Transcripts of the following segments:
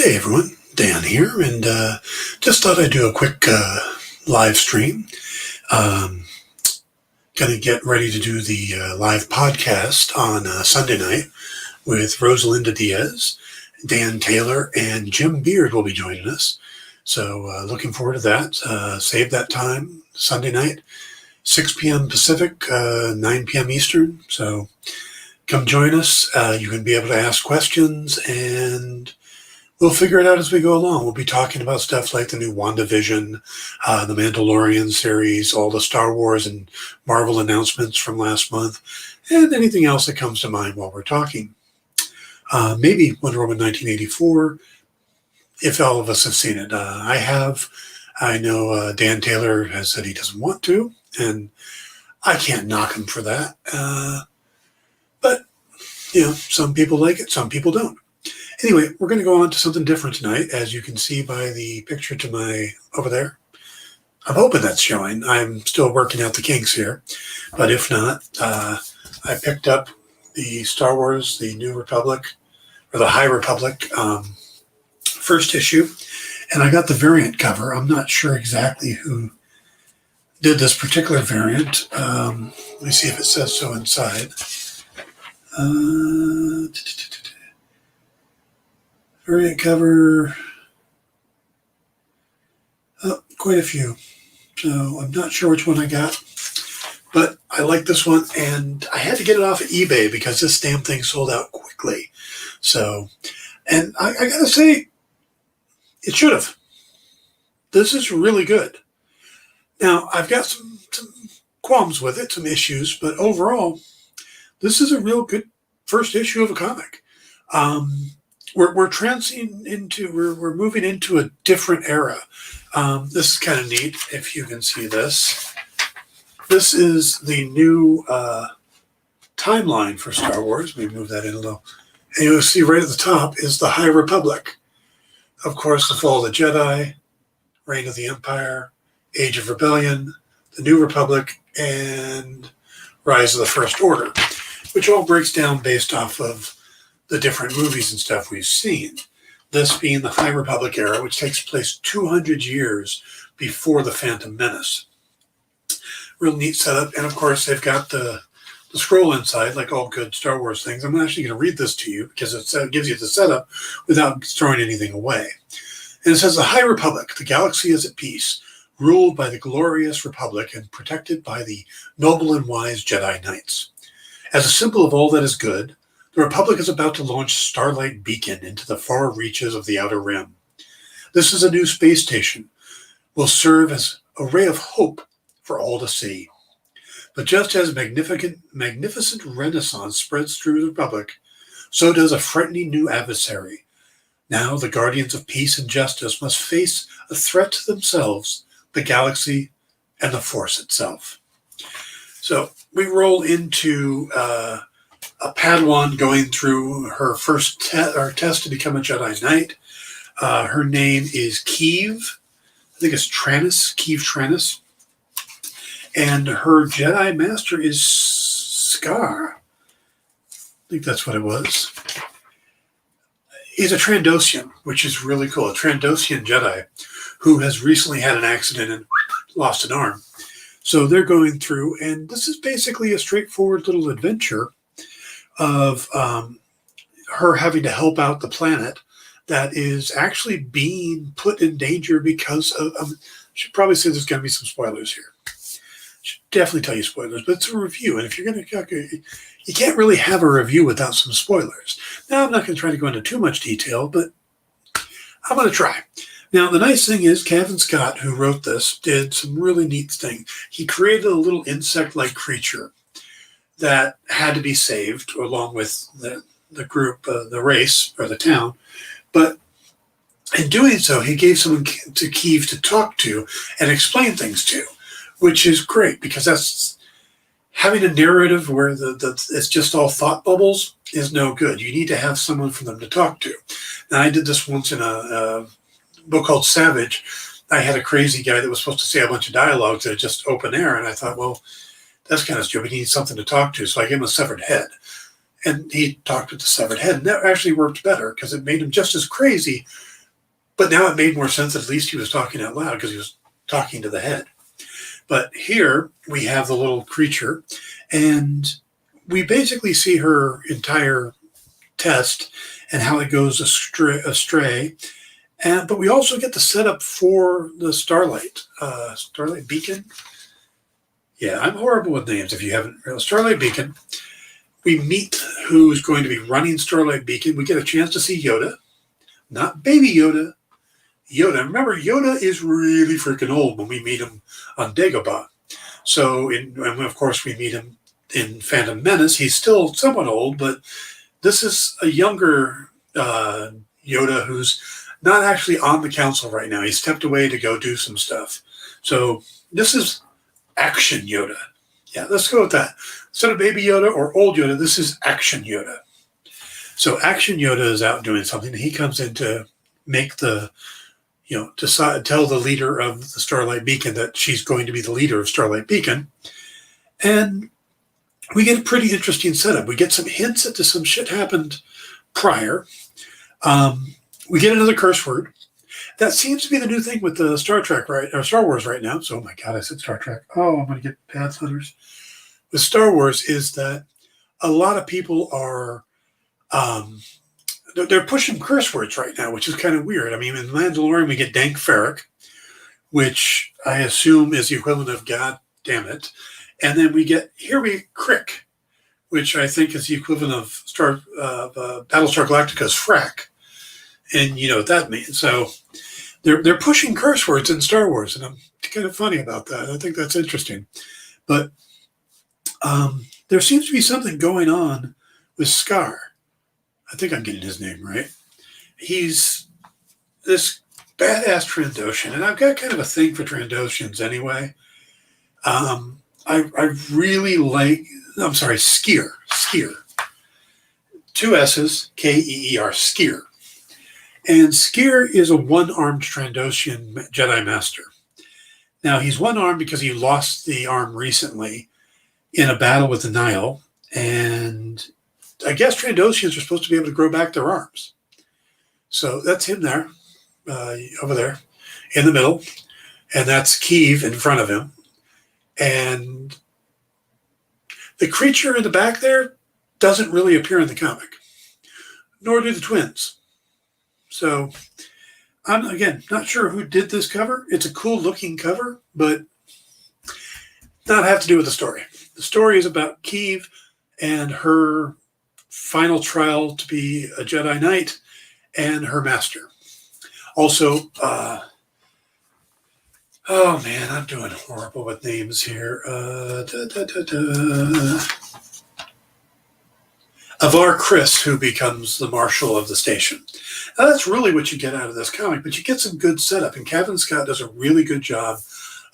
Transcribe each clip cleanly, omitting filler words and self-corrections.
Hey everyone, Dan here, and just thought I'd do a quick live stream. Um, Gonna get ready to do the live podcast on Sunday night with Rosalinda Diaz, Dan Taylor, and Jim Beard will be joining us. So looking forward to that. Save that time, Sunday night, 6 p.m. Pacific, 9 p.m. Eastern. So come join us. You can be able to ask questions, and we'll figure it out as we go along. We'll be talking about stuff like the new WandaVision, the Mandalorian series, all the Star Wars and Marvel announcements from last month, and anything else that comes to mind while we're talking. Maybe Wonder Woman 1984, if all of us have seen it. I have. I know Dan Taylor has said he doesn't want to, and I can't knock him for that. But, some people like it, some people don't. Anyway, we're going to go on to something different tonight, as you can see by the picture to my over there. I'm hoping that's showing. I'm still working out the kinks here, but if not, I picked up the Star Wars, the New Republic, or the High Republic first issue, and I got the variant cover. I'm not sure exactly who did this particular variant. Let me see if it says so inside. Variant cover, quite a few. So I'm not sure which one I got, but I like this one, and I had to get it off of eBay because this damn thing sold out quickly. So, and I gotta say, it should have. This is really good. Now, I've got some qualms with it, some issues, but overall, this is a real good first issue of a comic. We're we're moving into a different era. This is kind of neat if you can see this. This is the new timeline for Star Wars. Let me move that in a little. And you'll see right at the top is the High Republic. Of course, the Fall of the Jedi, Reign of the Empire, Age of Rebellion, the New Republic, and Rise of the First Order, which all breaks down based off of the different movies and stuff we've seen. This being the High Republic era, which takes place 200 years before the Phantom Menace. Real neat setup. And of course, they've got the scroll inside, like all good Star Wars things. I'm actually going to read this to you because it gives you the setup without throwing anything away. And it says, the High Republic, the galaxy is at peace, ruled by the glorious Republic and protected by the noble and wise Jedi Knights. As a symbol of all that is good, the Republic is about to launch Starlight Beacon into the far reaches of the Outer Rim. This is a new space station, will serve as a ray of hope for all to see. But just as magnificent renaissance spreads through the Republic, so does a frightening new adversary. Now the guardians of peace and justice must face a threat to themselves, the galaxy, and the Force itself. So we roll into a Padawan going through her first test to become a Jedi Knight. Her name is Keeve. I think it's Keeve Trannis. And her Jedi Master is Scar. I think that's what it was. He's a Trandoshan, which is really cool. A Trandoshan Jedi who has recently had an accident and lost an arm. So they're going through, and this is basically a straightforward little adventure of her having to help out the planet that is actually being put in danger because of I should probably say there's going to be some spoilers here. I should definitely tell you spoilers, but it's a review, and if you're going to, you can't really have a review without some spoilers. Now, I'm not going to try to go into too much detail, but I'm going to try. Now, the nice thing is Cavan Scott, who wrote this, did some really neat things. He created a little insect-like creature that had to be saved along with the group, the race, or the town. But in doing so, he gave someone to Keeve to talk to and explain things to, which is great because that's having a narrative where it's just all thought bubbles is no good. You need to have someone for them to talk to. Now, I did this once in a book called Savage. I had a crazy guy that was supposed to say a bunch of dialogues that just open air, and I thought, well, that's kind of stupid. He needs something to talk to. So I gave him a severed head. And he talked with the severed head. And that actually worked better because it made him just as crazy, But now it made more sense that at least he was talking out loud because he was talking to the head. But here we have the little creature, and we basically see her entire test and how it goes astray. But we also get the setup for the Starlight Beacon. Yeah, I'm horrible with names. If you haven't, Starlight Beacon. We meet who's going to be running Starlight Beacon. We get a chance to see Yoda, not Baby Yoda. Yoda. Remember, Yoda is really freaking old when we meet him on Dagobah. So, and of course, we meet him in Phantom Menace. He's still somewhat old, but this is a younger Yoda who's not actually on the council right now. He stepped away to go do some stuff. So this is Action Yoda. Yeah, let's go with that. Instead of Baby Yoda or Old Yoda, this is Action Yoda. So Action Yoda is out doing something. He comes in to make the, tell the leader of the Starlight Beacon that she's going to be the leader of Starlight Beacon. And we get a pretty interesting setup. We get some hints that some shit happened prior. We get another curse word. That seems to be the new thing with the Star Wars right now. So, oh my God, I said Star Trek. Oh, I'm going to get bad thunders. With Star Wars is that a lot of people are, they're pushing curse words right now, which is kind of weird. I mean, in Mandalorian, we get Dank Farrik, which I assume is the equivalent of God damn it. And then we get Crick, which I think is the equivalent of Battlestar Galactica's frack. And you know what that means. So they're pushing curse words in Star Wars, and I'm kind of funny about that. I think that's interesting. But there seems to be something going on with Scar. I think I'm getting his name right. He's this badass Trandoshan, and I've got kind of a thing for Trandoshans anyway. I really like, I'm sorry, Skier. 2 S's, Keer, Skier. And Skier is a one-armed Trandoshan Jedi Master. Now, he's one-armed because he lost the arm recently in a battle with the Nihil, and I guess Trandoshans are supposed to be able to grow back their arms. So that's him there, over there, in the middle, and that's Keeve in front of him. And the creature in the back there doesn't really appear in the comic, nor do the twins. So I'm, again, not sure who did this cover. It's a cool looking cover, but not have to do with the story. The story is about Keeve and her final trial to be a Jedi Knight and her master. Also, oh man, I'm doing horrible with names here. Avar Chris, who becomes the marshal of the station. Now, that's really what you get out of this comic, but you get some good setup, and Cavan Scott does a really good job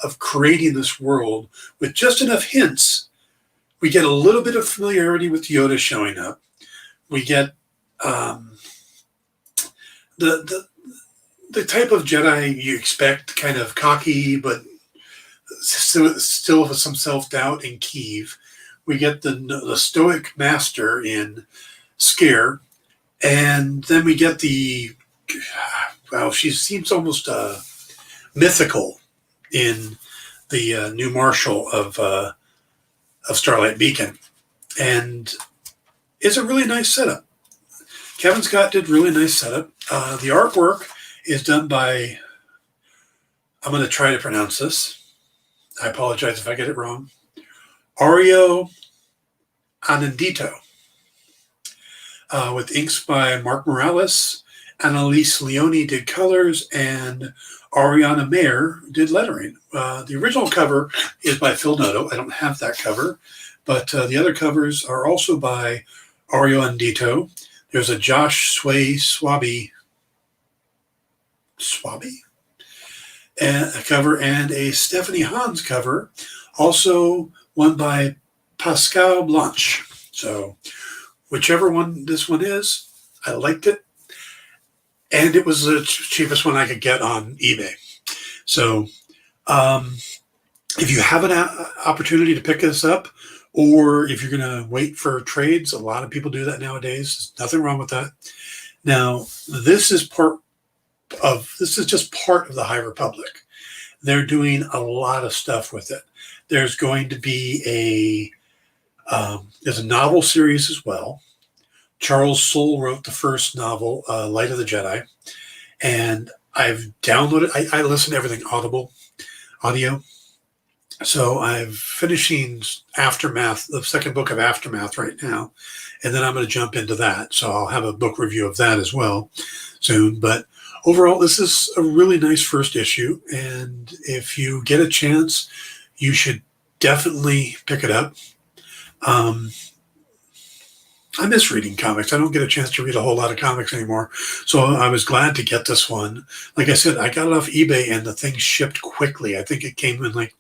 of creating this world with just enough hints. We get a little bit of familiarity with Yoda showing up. We get the type of Jedi you expect, kind of cocky, but still with some self-doubt in Keeve. We get the stoic master in Scare, and then we get she seems almost mythical in the new marshal of Starlight Beacon, and it's a really nice setup. Cavan Scott did really nice setup. The artwork is done by, I'm going to try to pronounce this. I apologize if I get it wrong. Ario Anindito, with inks by Mark Morales. Annalisa Leoni did colors, and Ariana Maher did lettering. The original cover is by Phil Noto. I don't have that cover, but the other covers are also by Ario Anindito. There's a Josh Swaby and a cover, and a Stephanie Hans cover, also one by Pascal Blanche. So whichever one this one is, I liked it. And it was the cheapest one I could get on eBay. So if you have an opportunity to pick this up, or if you're going to wait for trades, a lot of people do that nowadays. There's nothing wrong with that. Now, this is part this is just part of the High Republic. They're doing a lot of stuff with it. There's going to be there's a novel series as well. Charles Soule wrote the first novel, Light of the Jedi, and I've downloaded. I listen to everything audio. So I'm finishing Aftermath, the second book of Aftermath right now, and then I'm going to jump into that. So I'll have a book review of that as well soon. But overall, this is a really nice first issue, and if you get a chance, you should definitely pick it up. I miss reading comics. I don't get a chance to read a whole lot of comics anymore. So I was glad to get this one. Like I said, I got it off eBay and the thing shipped quickly. I think it came in like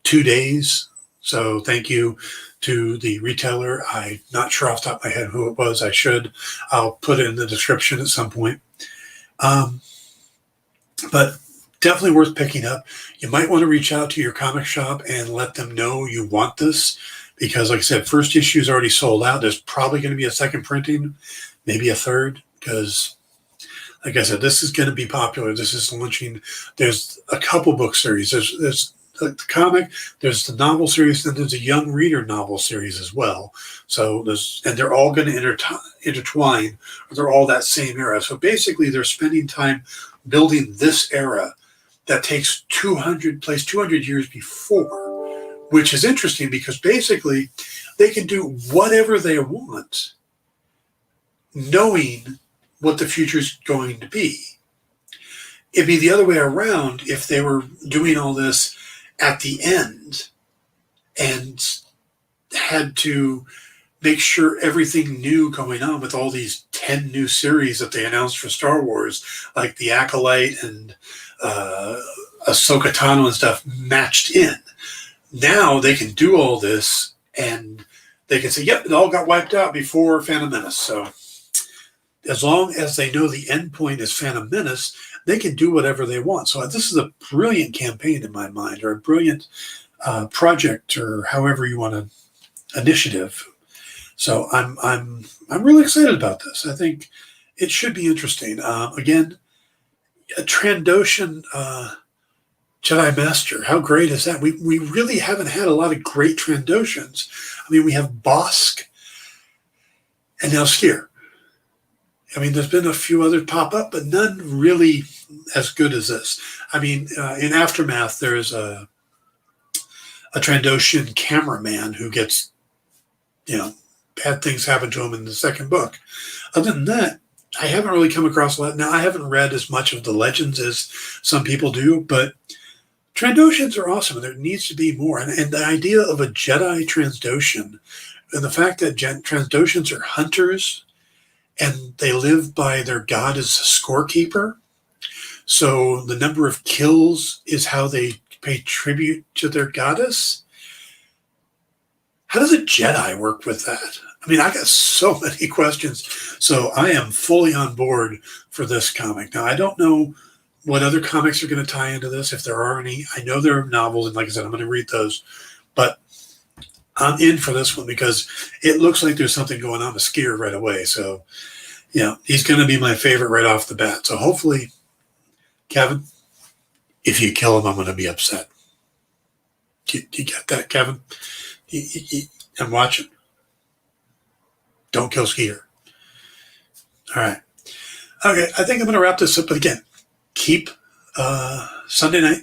2 days. So thank you to the retailer. I'm not sure off the top of my head who it was. I should. I'll put it in the description at some point. But definitely worth picking up. You might want to reach out to your comic shop and let them know you want this. Because, like I said, first issue is already sold out. There's probably going to be a second printing, maybe a third, because, like I said, this is going to be popular. This is launching. There's a couple book series. There's the comic, there's the novel series, and there's a young reader novel series as well. So they're all going to intertwine. They're all that same era. So basically, they're spending time building this era that takes 200 years before. Which is interesting because basically they can do whatever they want, knowing what the future is going to be. It'd be the other way around if they were doing all this at the end and had to make sure everything new going on with all these 10 new series that they announced for Star Wars, like the Acolyte and Ahsoka Tano and stuff, matched in. Now they can do all this and they can say, yep, it all got wiped out before Phantom Menace. So as long as they know the end point is Phantom Menace, they can do whatever they want. So this is a brilliant campaign in my mind, or a brilliant project, or however you want to initiative. So I'm really excited about this. I think it should be interesting. Again, a Trandoshan Jedi Master. How great is that? We really haven't had a lot of great Trandoshans. I mean, we have Bosk and now Skier. I mean, there's been a few others pop up, but none really as good as this. I mean, in Aftermath, there's a Trandoshan cameraman who gets, bad things happen to him in the second book. Other than that, I haven't really come across a lot. Now, I haven't read as much of the legends as some people do, but Trandoshans are awesome, and there needs to be more. And the idea of a Jedi Trandoshan, and the fact that Trandoshans are hunters, and they live by their god as a scorekeeper. So the number of kills is how they pay tribute to their goddess. How does a Jedi work with that? I mean, I got so many questions. So I am fully on board for this comic. Now, I don't know what other comics are going to tie into this, if there are any. I know there are novels, and like I said, I'm going to read those. But I'm in for this one because it looks like there's something going on with Skier right away. So, he's going to be my favorite right off the bat. So hopefully, Cavan, if you kill him, I'm going to be upset. Do you get that, Cavan? I'm watching. Don't kill Skier. All right. Okay, I think I'm going to wrap this up. But again, keep Sunday night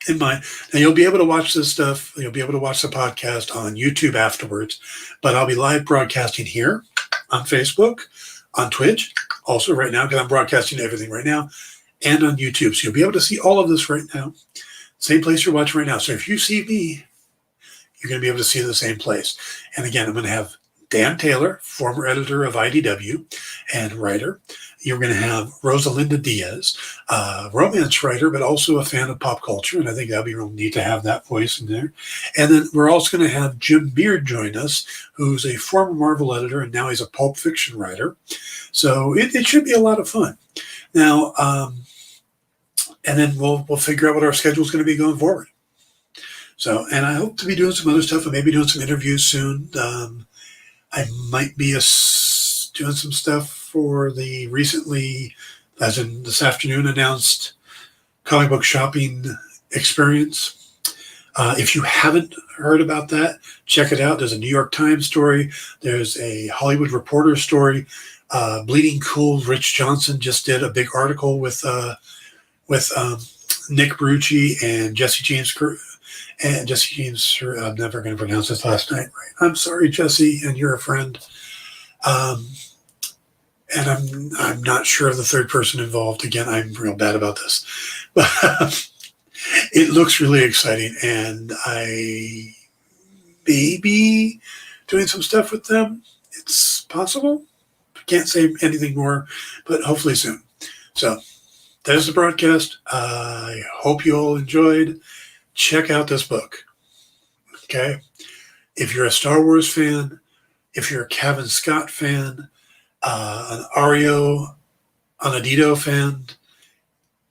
in mind. Now, you'll be able to watch this stuff. You'll be able to watch the podcast on YouTube afterwards. But I'll be live broadcasting here on Facebook, on Twitch, also right now, because I'm broadcasting everything right now, and on YouTube. So you'll be able to see all of this right now. Same place you're watching right now. So if you see me, you're going to be able to see the same place. And again, I'm going to have Dan Taylor, former editor of IDW and writer. You're going to have Rosalinda Diaz, romance writer, but also a fan of pop culture. And I think that'd be real neat to have that voice in there. And then we're also going to have Jim Beard join us, who's a former Marvel editor, and now he's a pulp fiction writer. So it should be a lot of fun. Now, and then we'll figure out what our schedule is going to be going forward. So, and I hope to be doing some other stuff and maybe doing some interviews soon. I might be doing some stuff for the recently as in this afternoon, announced comic book shopping experience. If you haven't heard about that, check it out. There's a New York Times story. There's a Hollywood Reporter story. Bleeding Cool, Rich Johnson just did a big article with Nick Brucci and Jesse James. And Jesse James, I'm never going to pronounce his last name right. I'm sorry, Jesse, and you're a friend. And I'm not sure of the third person involved. Again, I'm real bad about this, but it looks really exciting, and I may be doing some stuff with them. It's possible. Can't say anything more, but hopefully soon. So there's the broadcast. I hope you all enjoyed. Check out this book. Okay? If you're a Star Wars fan, if you're a Cavan Scott fan, an Ario, Anindito fan,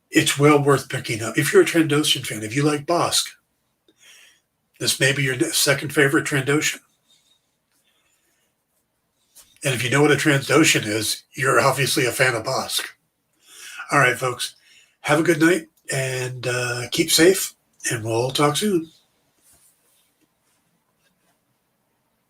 it's well worth picking up. If you're a Trandoshan fan, if you like Bosk, this may be your second favorite Trandoshan. And if you know what a Trandoshan is, you're obviously a fan of Bosk. All right, folks. Have a good night and keep safe, and we'll talk soon.